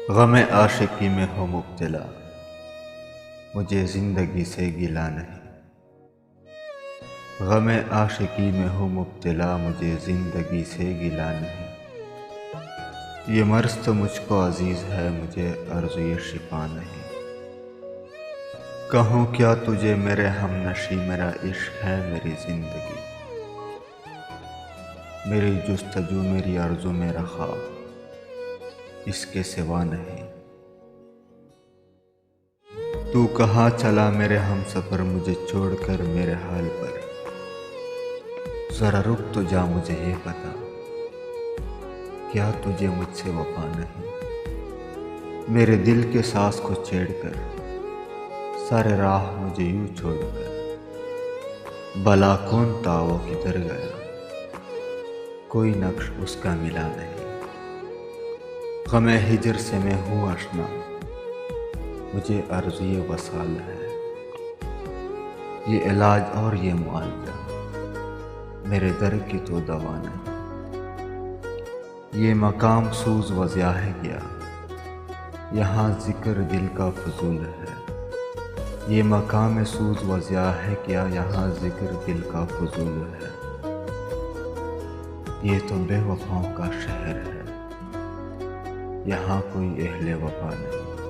गम आशिकी में हो मुब्तला, मुझे ज़िंदगी से गिला नहीं। गम आशिकी में हो मुब्तला, मुझे ज़िंदगी से गिला नहीं। ये मर्ज़ तो मुझको अज़ीज़ है, मुझे अर्ज़-ए शिफ़ा नहीं। कहूँ क्या तुझे मेरे हमनशी, मेरा इश्क है मेरी ज़िंदगी। मेरी जुस्तजू मेरी आरज़ू मेरा ख्वाब, इसके सिवा नहीं। तू कहाँ चला मेरे हमसफ़र, मुझे छोड़कर मेरे हाल पर। ज़रा रुक तो जा, मुझे ये बता, क्या तुझे मुझसे वफ़ा नहीं। मेरे दिल के सास को छेड़कर, सारे राह मुझे यूँ छोड़कर। भला कौन था वो किधर गया, कोई नक्श उसका मिला नहीं। गमे हिजर से मैं हूँ आशना, मुझे अर्ज़-ए वसाल है। ये इलाज और ये मुआलजा, मेरे दर्द की तो दवा नहीं। ये मकाम सूज़ वज़िया है क्या, यहाँ ज़िक्र दिल का फ़ुज़ूल है। ये मकाम सूज़ वज़िया है क्या, यहाँ ज़िक्र दिल का फ़ुज़ूल है। ये तो बेवफ़ाओं का शहर है, यहाँ कोई अहले वफ़ा नहीं।